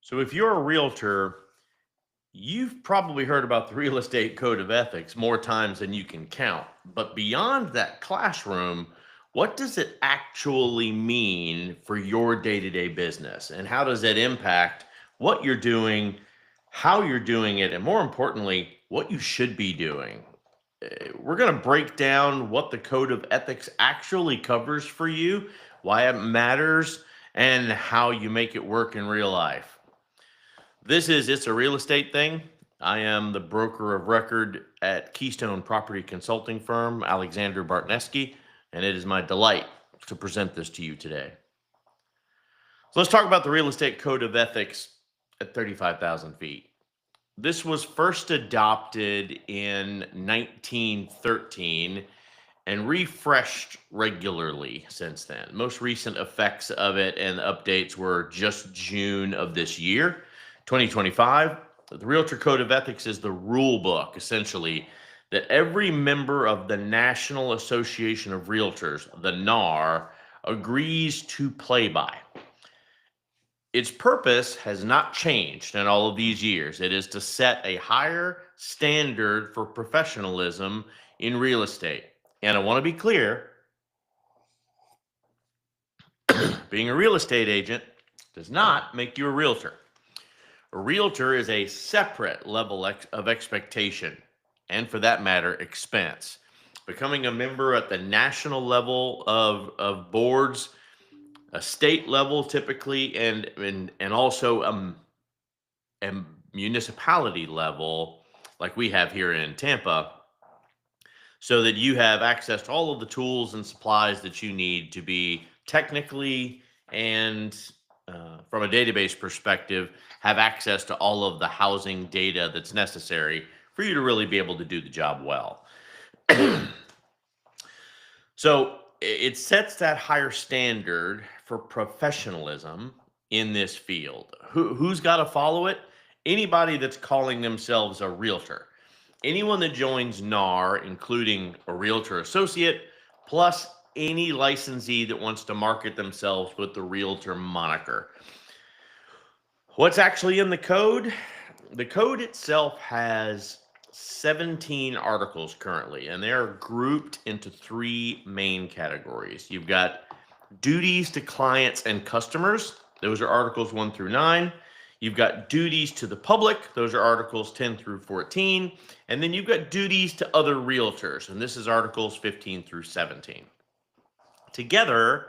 So, if you're a realtor, you've probably heard about the Real Estate Code of Ethics more times than you can count. But beyond that classroom, what does it actually mean for your day to day business? And how does it impact what you're doing, how you're doing it, and more importantly, what you should be doing? We're going to break down what the Code of Ethics actually covers for you, why it matters, and how you make it work in real life. This is It's a Real Estate Thing. I am the broker of record at Keystone Property Consulting Firm, Alexander Bartneski, and it is my delight to present this to you today. So let's talk about the Real Estate Code of Ethics at 35,000 feet. This was first adopted in 1913 and refreshed regularly since then. Most recent effects of it and updates were just June of this year, 2025. The Realtor Code of Ethics is the rule book, essentially, that every member of the National Association of Realtors, the NAR, agrees to play by. Its purpose has not changed in all of these years. It is to set a higher standard for professionalism in real estate. And I want to be clear, being a real estate agent does not make you a realtor. A realtor is a separate level of expectation, and for that matter, expense. Becoming a member at the national level of boards, a state level typically, and also a municipality level, like we have here in Tampa, so that you have access to all of the tools and supplies that you need to be technically and from a database perspective, have access to all of the housing data that's necessary for you to really be able to do the job well. So it sets that higher standard for professionalism in this field. Who's got to follow it? Anybody that's calling themselves a realtor. Anyone that joins NAR, including a realtor associate, plus any licensee that wants to market themselves with the realtor moniker. What's actually in the code? The code itself has 17 articles currently, and they're grouped into three main categories. You've got duties to clients and customers. Those are articles 1 through 9. You've got duties to the public. Those are articles 10 through 14. And then you've got duties to other realtors, and this is articles 15 through 17. Together,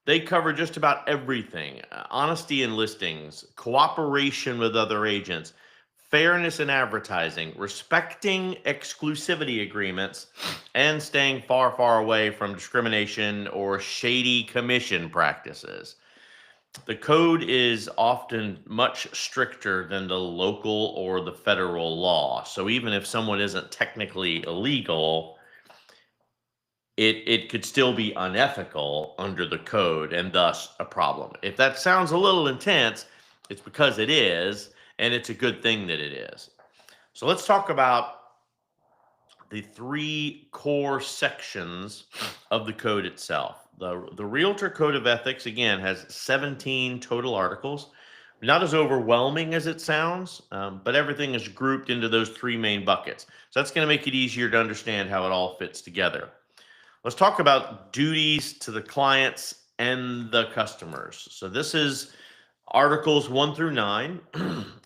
they cover just about everything: honesty in listings, cooperation with other agents, fairness in advertising, respecting exclusivity agreements, and staying far, far away from discrimination or shady commission practices. The code is often much stricter than the local or the federal law. So even if someone isn't technically illegal, it could still be unethical under the code and thus a problem. If that sounds a little intense, it's because it is, and it's a good thing that it is. So let's talk about the three core sections of the code itself. The Realtor Code of Ethics, again, has 17 total articles. Not as overwhelming as it sounds, but everything is grouped into those three main buckets. So that's going to make it easier to understand how it all fits together. Let's talk about duties to the clients and the customers. So this is articles 1 through 9.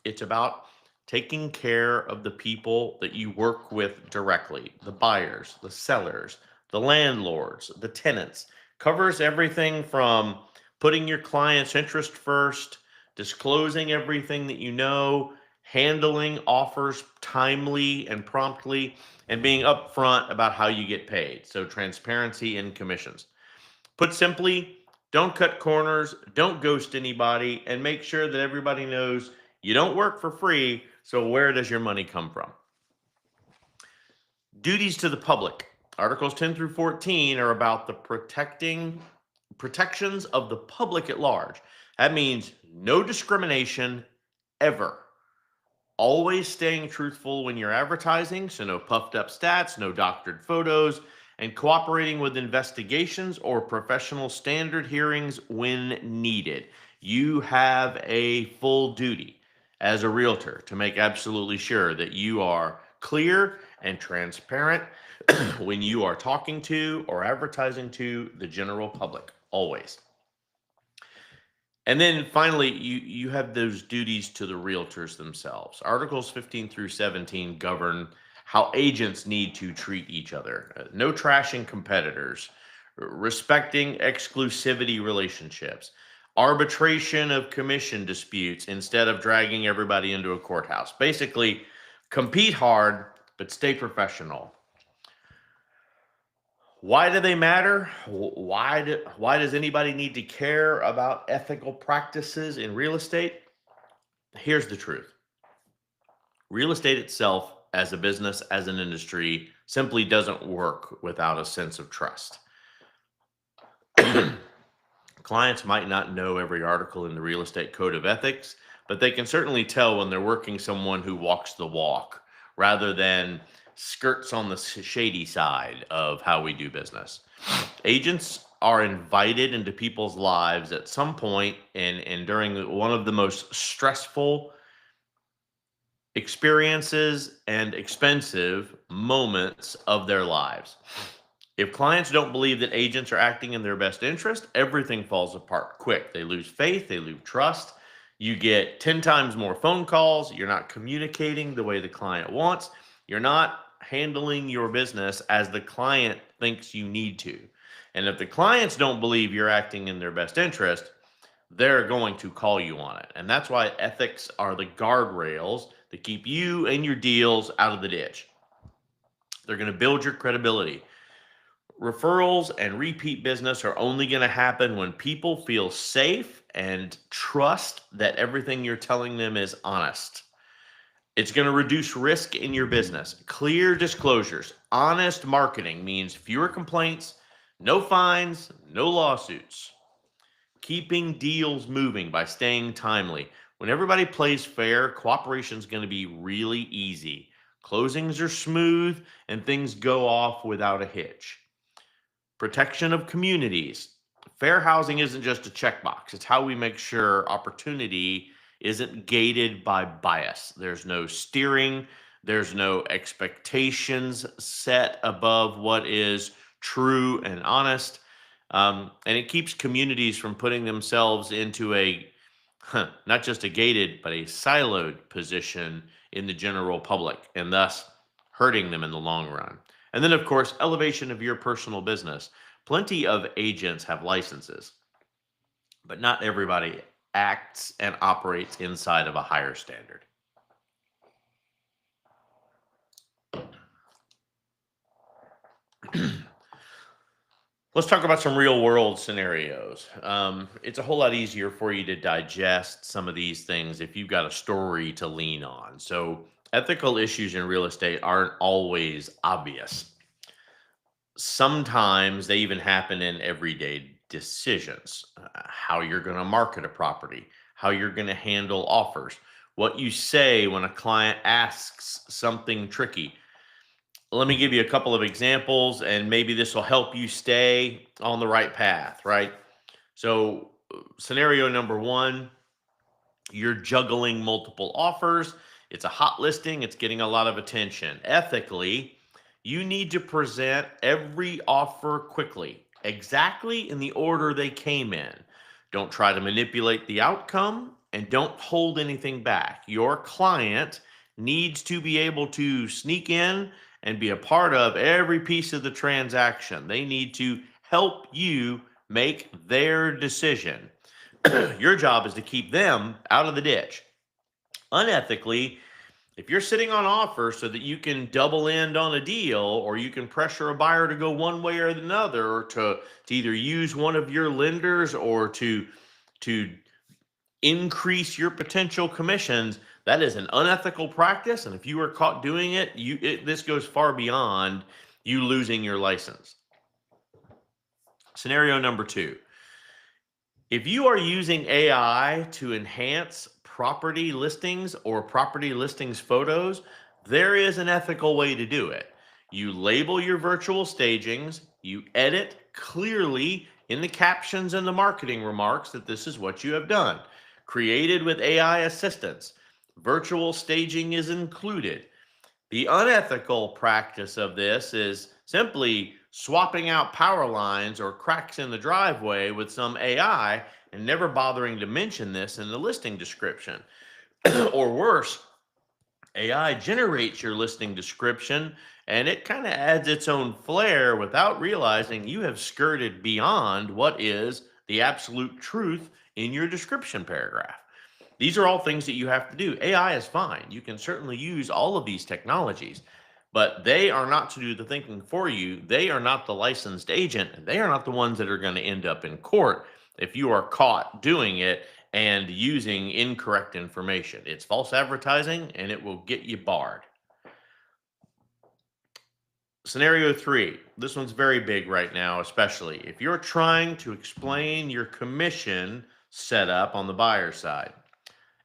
It's about taking care of the people that you work with directly: the buyers, the sellers, the landlords, the tenants. Covers everything from putting your client's interest first, disclosing everything that you know, handling offers timely and promptly, and being upfront about how you get paid. So, transparency and commissions. Put simply, don't cut corners, don't ghost anybody, and make sure that everybody knows you don't work for free. So, where does your money come from? Duties to the public. Articles 10 through 14 are about the protections of the public at large. That means no discrimination ever. Always staying truthful when you're advertising, so no puffed up stats, no doctored photos, and cooperating with investigations or professional standard hearings when needed. You have a full duty as a realtor to make absolutely sure that you are clear and transparent when you are talking to or advertising to the general public, always. And then finally, you have those duties to the realtors themselves. Articles 15 through 17 govern how agents need to treat each other. No trashing competitors, respecting exclusivity relationships, arbitration of commission disputes instead of dragging everybody into a courthouse. Basically, compete hard, but stay professional. Why do they matter? Why does anybody need to care about ethical practices in real estate? Here's the truth. Real estate itself as a business, as an industry, simply doesn't work without a sense of trust. Clients might not know every article in the real estate code of ethics, but they can certainly tell when they're working someone who walks the walk rather than skirts on the shady side of how we do business. Agents are invited into people's lives at some point and during one of the most stressful experiences and expensive moments of their lives. If clients don't believe that agents are acting in their best interest, everything falls apart quick. They lose faith, they lose trust. You get 10 times more phone calls. You're not communicating the way the client wants. You're not handling your business as the client thinks you need to. And if the clients don't believe you're acting in their best interest, they're going to call you on it. And that's why ethics are the guardrails that keep you and your deals out of the ditch. They're going to build your credibility. Referrals and repeat business are only going to happen when people feel safe and trust that everything you're telling them is honest. It's going to reduce risk in your business. Clear disclosures. Honest marketing means fewer complaints, no fines, no lawsuits. Keeping deals moving by staying timely. When everybody plays fair, cooperation is going to be really easy. Closings are smooth and things go off without a hitch. Protection of communities. Fair housing isn't just a checkbox. It's how we make sure opportunity isn't gated by bias. There's no steering. There's no expectations set above what is true and honest. And it keeps communities from putting themselves into not just a gated, but a siloed position in the general public, and thus hurting them in the long run. And then, of course, elevation of your personal business. Plenty of agents have licenses, but not everybody acts and operates inside of a higher standard. Let's talk about some real world scenarios. It's a whole lot easier for you to digest some of these things if you've got a story to lean on. So, ethical issues in real estate aren't always obvious. Sometimes they even happen in everyday decisions. How you're going to market a property, how you're going to handle offers, what you say when a client asks something tricky. Let me give you a couple of examples, and maybe this will help you stay on the right path, right? So, scenario number one, you're juggling multiple offers. It's a hot listing, it's getting a lot of attention. Ethically, you need to present every offer quickly, exactly in the order they came in. Don't try to manipulate the outcome and don't hold anything back. Your client needs to be able to sneak in and be a part of every piece of the transaction. They need to help you make their decision. Your job is to keep them out of the ditch. Unethically, if you're sitting on offer so that you can double end on a deal, or you can pressure a buyer to go one way or another, or to either use one of your lenders or to increase your potential commissions, that is an unethical practice. And if you are caught doing it, this goes far beyond you losing your license. Scenario number two. If you are using AI to enhance property listings or property listings photos, there is an ethical way to do it. You label your virtual stagings, you edit clearly in the captions and the marketing remarks that this is what you have done. Created with AI assistance. Virtual staging is included. The unethical practice of this is simply swapping out power lines or cracks in the driveway with some AI and never bothering to mention this in the listing description. Or worse, AI generates your listing description and it kind of adds its own flair without realizing you have skirted beyond what is the absolute truth in your description paragraph. These are all things that you have to do. AI is fine. You can certainly use all of these technologies, but they are not to do the thinking for you. They are not the licensed agent, and they are not the ones that are going to end up in court if you are caught doing it and using incorrect information. It's false advertising and it will get you barred. Scenario 3. This one's very big right now, especially if you're trying to explain your commission setup on the buyer side.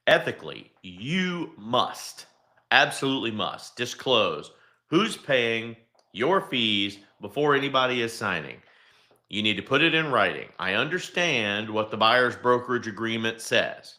Ethically, you must, absolutely must, disclose who's paying your fees before anybody is signing. You need to put it in writing. I understand what the buyer's brokerage agreement says.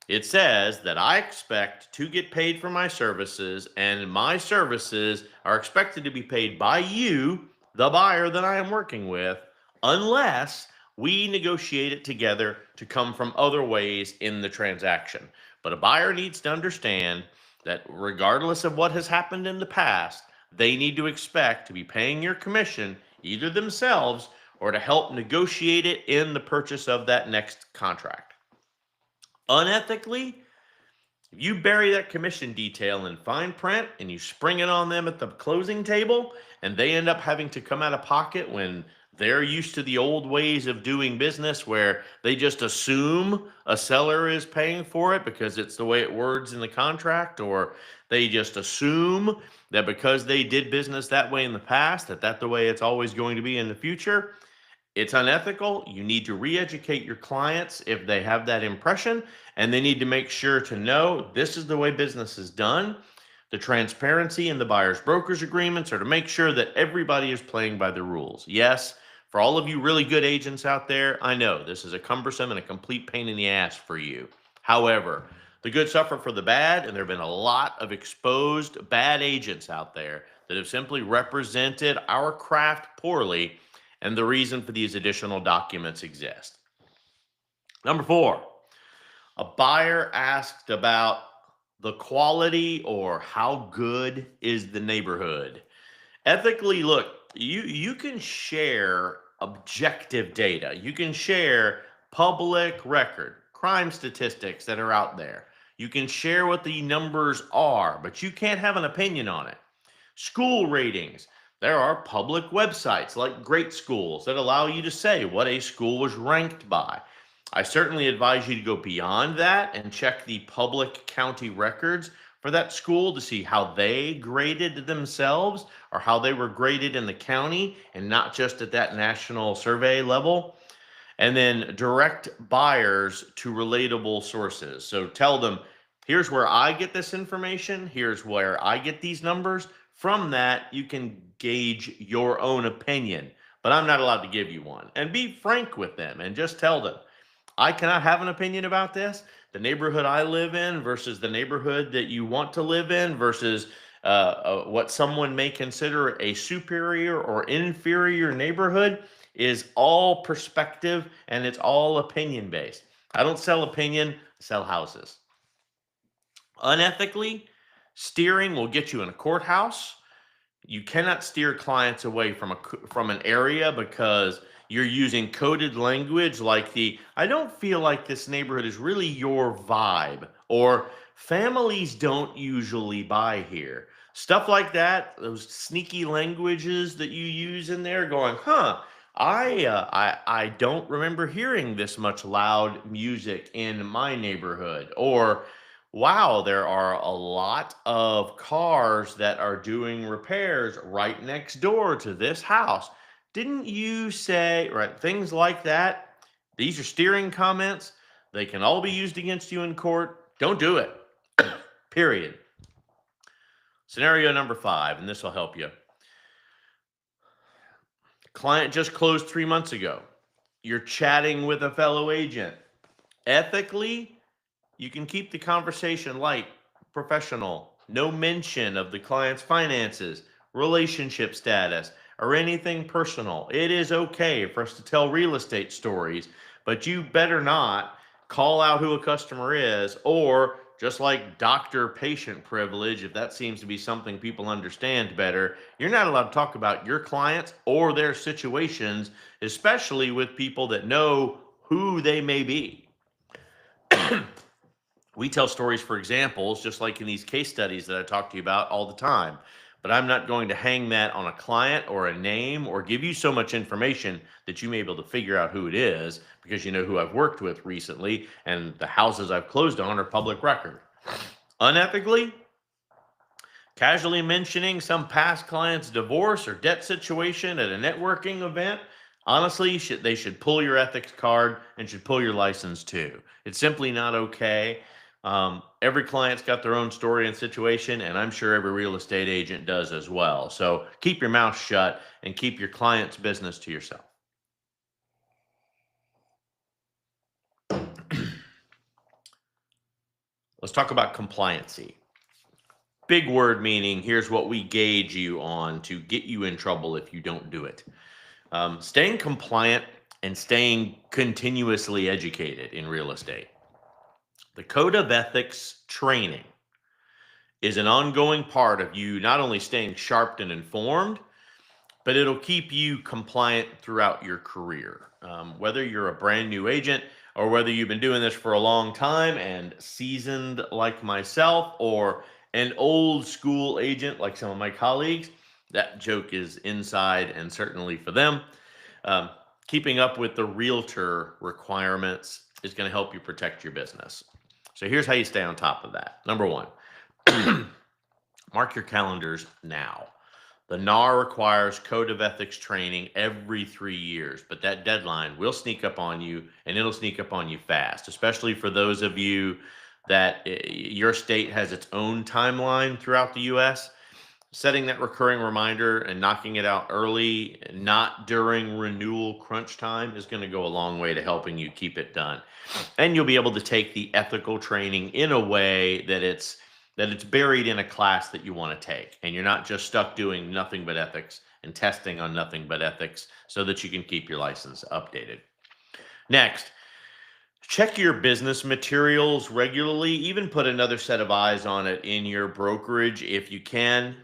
It says that I expect to get paid for my services, and my services are expected to be paid by you, the buyer that I am working with, unless we negotiate it together to come from other ways in the transaction. But a buyer needs to understand that regardless of what has happened in the past, they need to expect to be paying your commission either themselves or to help negotiate it in the purchase of that next contract. Unethically, if you bury that commission detail in fine print and you spring it on them at the closing table and they end up having to come out of pocket when they're used to the old ways of doing business where they just assume a seller is paying for it because it's the way it words in the contract, or they just assume that because they did business that way in the past, that that's the way it's always going to be in the future. It's unethical. You need to re-educate your clients if they have that impression, and they need to make sure to know this is the way business is done. The transparency in the buyer's broker's agreements are to make sure that everybody is playing by the rules. Yes, for all of you really good agents out there, I know this is a cumbersome and a complete pain in the ass for you. However, the good suffer for the bad, and there have been a lot of exposed bad agents out there that have simply represented our craft poorly, and the reason for these additional documents exist. Number 4, a buyer asked about the quality or how good is the neighborhood. Ethically, look, you can share objective data. You can share public record, crime statistics that are out there. You can share what the numbers are, but you can't have an opinion on it. School ratings. There are public websites like Great Schools that allow you to say what a school was ranked by. I certainly advise you to go beyond that and check the public county records for that school to see how they graded themselves or how they were graded in the county and not just at that national survey level. And then direct buyers to relatable sources. So tell them, here's where I get this information, here's where I get these numbers. From that, you can gauge your own opinion, but I'm not allowed to give you one. And be frank with them and just tell them, I cannot have an opinion about this. The neighborhood I live in versus the neighborhood that you want to live in versus what someone may consider a superior or inferior neighborhood is all perspective and it's all opinion based. I don't sell opinion, I sell houses. Unethically, steering will get you in a courthouse. You cannot steer clients away from an area because you're using coded language like I don't feel like this neighborhood is really your vibe, or families don't usually buy here. Stuff like that, those sneaky languages that you use in there going, I don't remember hearing this much loud music in my neighborhood, or wow, there are a lot of cars that are doing repairs right next door to this house. Didn't you say, right? Things like that. These are steering comments. They can all be used against you in court. Don't do it. Period. Scenario number 5, and this will help you. Client just closed 3 months ago. you're chatting with a fellow agent. Ethically, you can keep the conversation light, professional, no mention of the client's finances, relationship status, or anything personal. It is okay for us to tell real estate stories, but you better not call out who a customer is, or just like doctor patient privilege, if that seems to be something people understand better, you're not allowed to talk about your clients or their situations, especially with people that know who they may be. We tell stories for examples, just like in these case studies that I talk to you about all the time. But I'm not going to hang that on a client or a name or give you so much information that you may be able to figure out who it is, because you know who I've worked with recently and the houses I've closed on are public record. Unethically, casually mentioning some past client's divorce or debt situation at a networking event. Honestly, they should pull your ethics card and should pull your license too. It's simply not okay. Every client's got their own story and situation, and I'm sure every real estate agent does as well. So keep your mouth shut and keep your client's business to yourself. Let's talk about compliancy. Big word, meaning here's what we gauge you on to get you in trouble if you don't do it. Staying compliant and staying continuously educated in real estate. The Code of Ethics training is an ongoing part of you not only staying sharp and informed, but it'll keep you compliant throughout your career. Whether you're a brand new agent or whether you've been doing this for a long time and seasoned like myself, or an old school agent like some of my colleagues, that joke is inside and certainly for them. Keeping up with the realtor requirements is going to help you protect your business. So here's how you stay on top of that. Number one, mark your calendars now. The NAR requires Code of Ethics training every 3 years, but that deadline will sneak up on you, and it'll sneak up on you fast, especially for those of you that your state has its own timeline throughout the U.S. Setting that recurring reminder and knocking it out early, not during renewal crunch time, is going to go a long way to helping you keep it done. And you'll be able to take the ethical training in a way that it's buried in a class that you want to take, and you're not just stuck doing nothing but ethics and testing on nothing but ethics, so that you can keep your license updated. Next, check your business materials regularly. Even put another set of eyes on it in your brokerage if you can.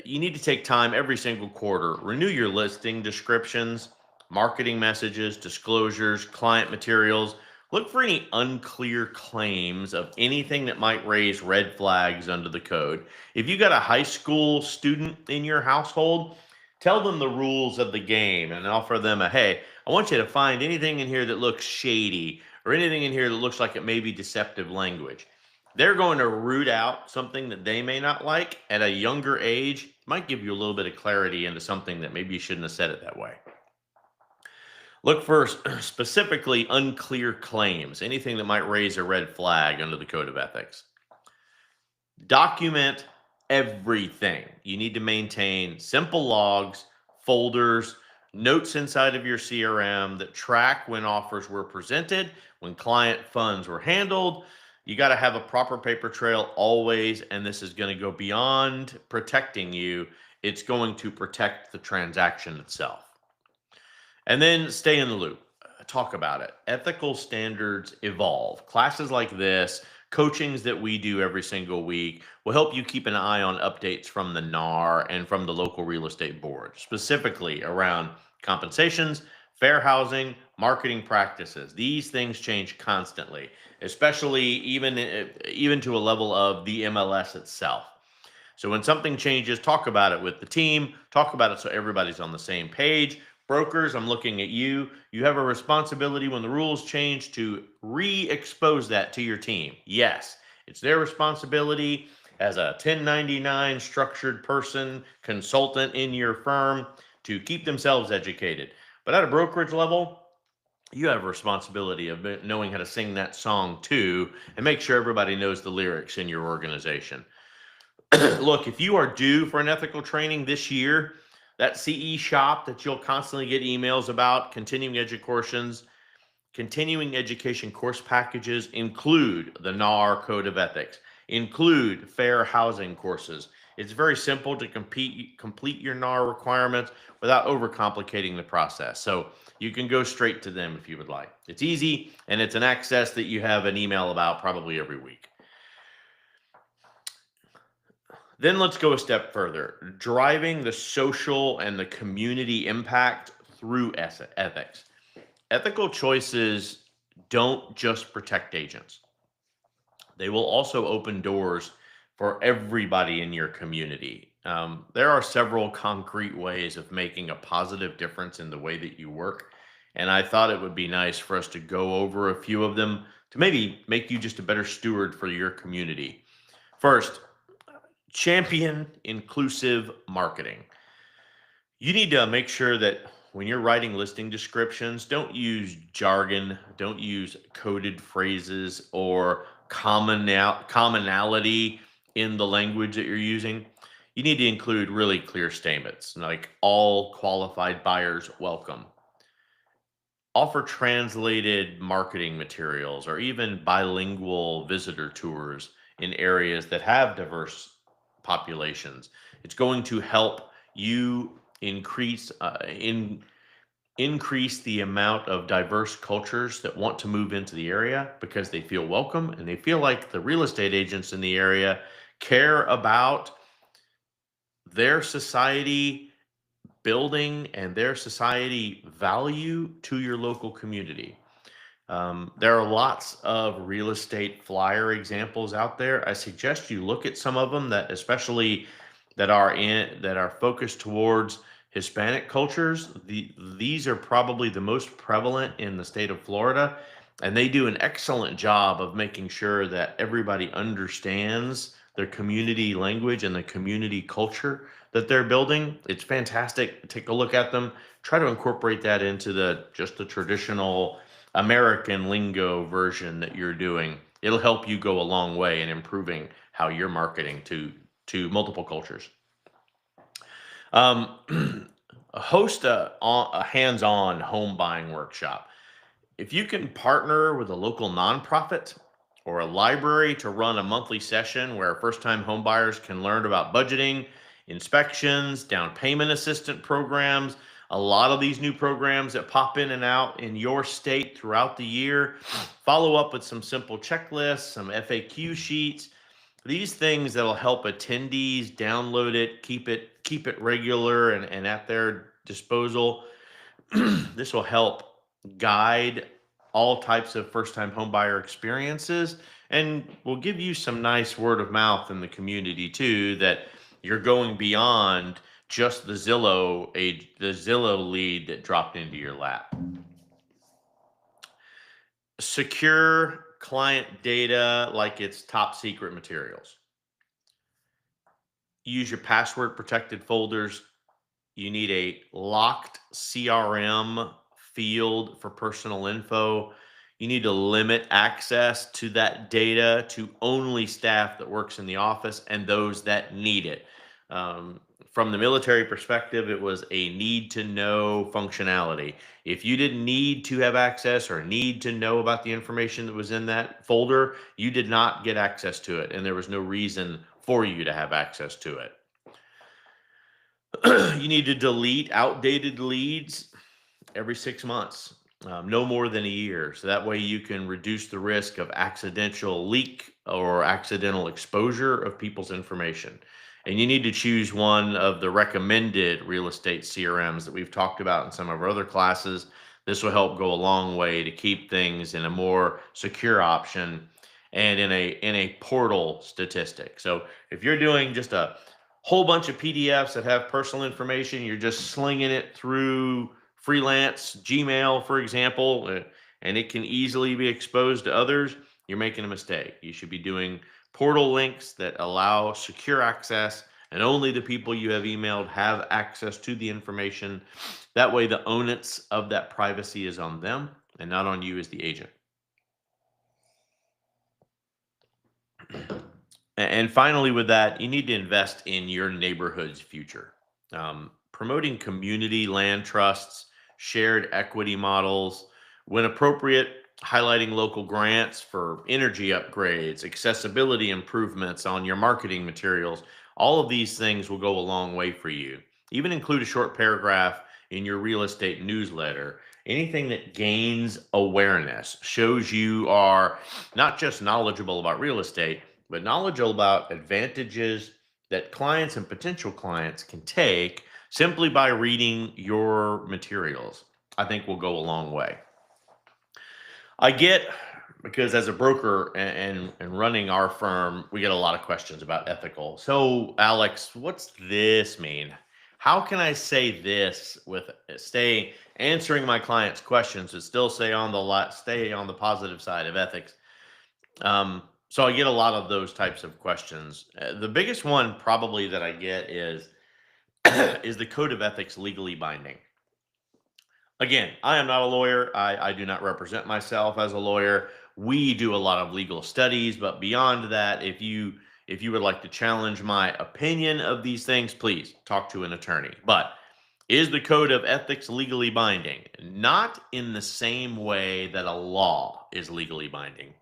You need to take time every single quarter. Renew your listing descriptions, marketing messages, disclosures, client materials. Look for any unclear claims of anything that might raise red flags under the code. If you got a high school student in your household, tell them the rules of the game and offer them hey, I want you to find anything in here that looks shady or anything in here that looks like it may be deceptive language. They're going to root out something that they may not like at a younger age. It might give you a little bit of clarity into something that maybe you shouldn't have said it that way. Look for specifically unclear claims, anything that might raise a red flag under the Code of Ethics. Document everything. You need to maintain simple logs, folders, notes inside of your CRM that track when offers were presented, when client funds were handled. You got to have a proper paper trail always, and this is going to go beyond protecting you. It's going to protect the transaction itself. And then stay in the loop. Talk about it. Ethical standards evolve. Classes like this, coachings that we do every single week, will help you keep an eye on updates from the NAR and from the local real estate board, specifically around compensations, fair housing, marketing practices. These things change constantly, especially even to a level of the MLS itself. So when something changes, talk about it with the team, talk about it so everybody's on the same page. Brokers, I'm looking at you. You have a responsibility when the rules change to re-expose that to your team. Yes, it's their responsibility as a 1099 structured person, consultant in your firm, to keep themselves educated. But at a brokerage level, you have a responsibility of knowing how to sing that song too, and make sure everybody knows the lyrics in your organization. Look, if you are due for an ethical training this year, That CE shop that you'll constantly get emails about, continuing education course packages include the NAR Code of Ethics, include fair housing courses. It's very simple to complete your NAR requirements without overcomplicating the process. So you can go straight to them if you would like. It's easy, and it's an access that you have an email about probably every week. Then let's go a step further, driving the social and the community impact through ethics. Ethical choices don't just protect agents. They will also open doors for everybody in your community. There are several concrete ways of making a positive difference in the way that you work. And I thought it would be nice for us to go over a few of them to maybe make you just a better steward for your community. First, champion inclusive marketing. You need to make sure that when you're writing listing descriptions, don't use jargon, don't use coded phrases or commonality in the language that you're using. You need to include really clear statements like all qualified buyers welcome. Offer translated marketing materials or even bilingual visitor tours in areas that have diverse populations. It's going to help you increase the amount of diverse cultures that want to move into the area because they feel welcome and they feel like the real estate agents in the area care about their society building and their society value to your local community. There are lots of real estate flyer examples out there. I suggest you look at some of them that especially that are focused towards Hispanic cultures. These are probably the most prevalent in the state of Florida, and they do an excellent job of making sure that everybody understands their community language and the community culture that they're building. It's fantastic. Take a look at them. Try to incorporate that into the traditional American lingo version that you're doing. It'll help you go a long way in improving how you're marketing to multiple cultures. Host a hands-on home buying workshop. If you can partner with a local nonprofit or a library to run a monthly session where first-time home buyers can learn about budgeting, inspections, down payment assistant programs, a lot of these new programs that pop in and out in your state throughout the year, follow up with some simple checklists, some FAQ sheets, these things that'll help attendees download it, keep it regular and at their disposal. This will help guide all types of first-time homebuyer experiences and will give you some nice word of mouth in the community too that you're going beyond just the Zillow lead that dropped into your lap. Secure client data like it's top secret materials. Use your password protected folders. You need a locked CRM field for personal info. You need to limit access to that data to only staff that works in the office and those that need it. From the military perspective, it was a need to know functionality. If you didn't need to have access or need to know about the information that was in that folder, you did not get access to it, and there was no reason for you to have access to it. You need to delete outdated leads every 6 months, no more than a year. So that way you can reduce the risk of accidental leak or accidental exposure of people's information. And you need to choose one of the recommended real estate CRMs that we've talked about in some of our other classes. This will help go a long way to keep things in a more secure option and in a portal statistic. So if you're doing just a whole bunch of PDFs that have personal information, you're just slinging it through freelance Gmail, for example, and it can easily be exposed to others, you're making a mistake. You should be doing portal links that allow secure access, and only the people you have emailed have access to the information. That way, the onus of that privacy is on them and not on you as the agent. And finally, with that, you need to invest in your neighborhood's future. promoting community land trusts, shared equity models, when appropriate, highlighting local grants for energy upgrades, accessibility improvements on your marketing materials. All of these things will go a long way for you. Even include a short paragraph in your real estate newsletter. Anything that gains awareness, shows you are not just knowledgeable about real estate, but knowledgeable about advantages that clients and potential clients can take simply by reading your materials, I think will go a long way. I get, because as a broker and running our firm, we get a lot of questions about ethical. So, Alex, what's this mean? How can I say this with stay answering my clients' questions and still stay on the positive side of ethics? So I get a lot of those types of questions. The biggest one probably that I get is is the code of ethics legally binding? Again, I am not a lawyer. I do not represent myself as a lawyer. We do a lot of legal studies, but beyond that, if you would like to challenge my opinion of these things, please talk to an attorney. But is the code of ethics legally binding? Not in the same way that a law is legally binding.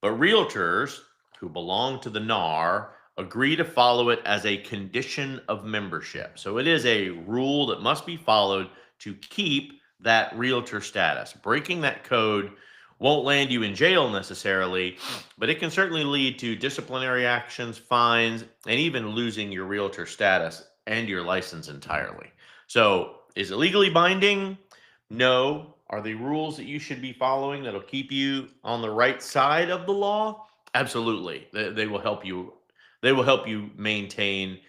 But realtors who belong to the NAR agree to follow it as a condition of membership. So it is a rule that must be followed to keep that realtor status. Breaking that code won't land you in jail necessarily, but it can certainly lead to disciplinary actions, fines, and even losing your realtor status and your license entirely. So, is it legally binding? No. Are they rules that you should be following that'll keep you on the right side of the law? Absolutely. They will help you. They will help you maintain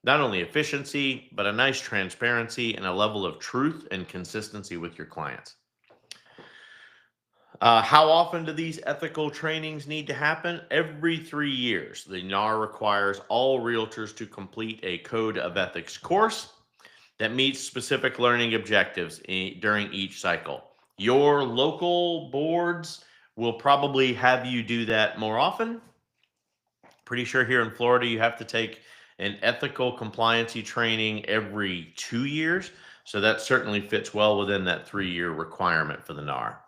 not only efficiency, but a nice transparency and a level of truth and consistency with your clients. How often do these ethical trainings need to happen? Every 3 years. The NAR requires all realtors to complete a code of ethics course that meets specific learning objectives during each cycle. Your local boards will probably have you do that more often. Pretty sure here in Florida, you have to take an ethical compliancy training every 2 years. So that certainly fits well within that 3 year requirement for the NAR.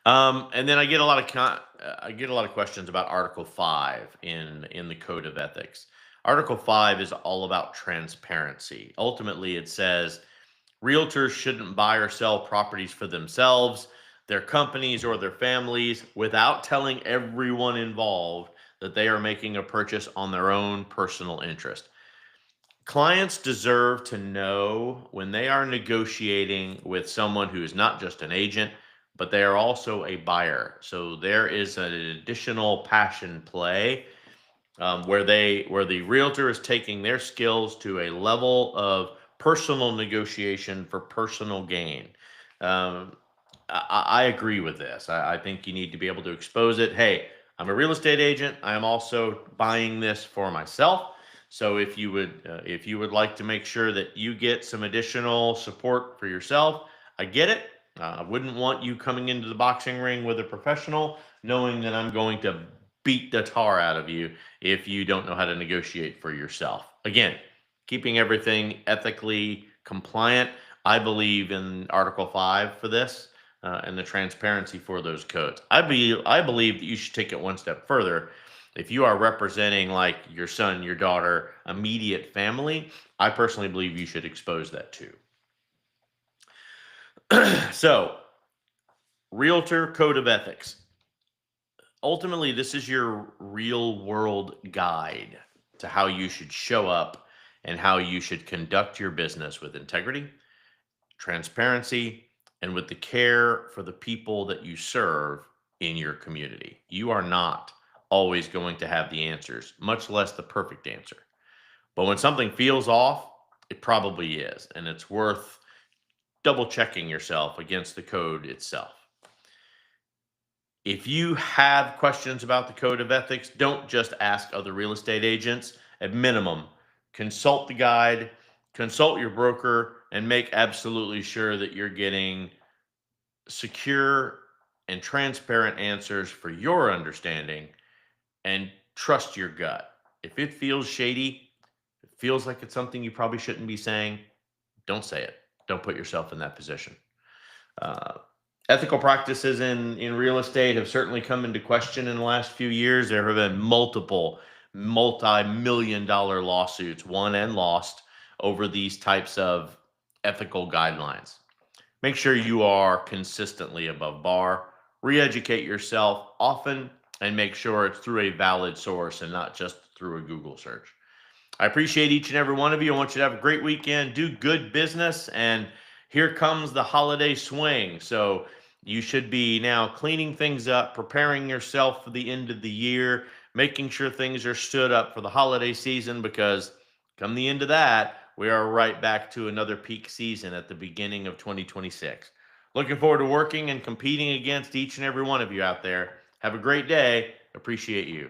And then I get a lot of questions about Article 5 in the Code of Ethics. Article 5 is all about transparency. Ultimately, it says realtors shouldn't buy or sell properties for themselves, their companies, or their families without telling everyone involved that they are making a purchase on their own personal interest. Clients deserve to know when they are negotiating with someone who is not just an agent, but they are also a buyer. So there is an additional passion play where the realtor is taking their skills to a level of personal negotiation for personal gain. Um, I agree with this. I think you need to be able to expose it. Hey, I'm a real estate agent. I am also buying this for myself. So if you would like to make sure that you get some additional support for yourself, I get it. I wouldn't want you coming into the boxing ring with a professional, knowing that I'm going to beat the tar out of you if you don't know how to negotiate for yourself. Again, keeping everything ethically compliant. I believe in Article 5 for this and the transparency for those codes. I believe that you should take it one step further. If you are representing like your son, your daughter, immediate family, I personally believe you should expose that too. So, Realtor Code of Ethics. Ultimately, this is your real world guide to how you should show up and how you should conduct your business with integrity, transparency, and with the care for the people that you serve in your community. You are not always going to have the answers, much less the perfect answer. But when something feels off, it probably is, and it's worth double checking yourself against the code itself. If you have questions about the code of ethics, don't just ask other real estate agents. At minimum, consult the guide, consult your broker, and make absolutely sure that you're getting secure and transparent answers for your understanding, and trust your gut. If it feels shady, feels like it's something you probably shouldn't be saying, don't say it. Don't put yourself in that position. Uh, Ethical practices in real estate have certainly come into question in the last few years. There have been multiple multi-million dollar lawsuits won and lost over these types of ethical guidelines. Make sure you are consistently above bar. Re-educate yourself often and make sure it's through a valid source and not just through a Google search. I appreciate each and every one of you. I want you to have a great weekend, do good business, and here comes the holiday swing. So you should be now cleaning things up, preparing yourself for the end of the year, making sure things are stood up for the holiday season, because come the end of that, we are right back to another peak season at the beginning of 2026. Looking forward to working and competing against each and every one of you out there. Have a great day. Appreciate you.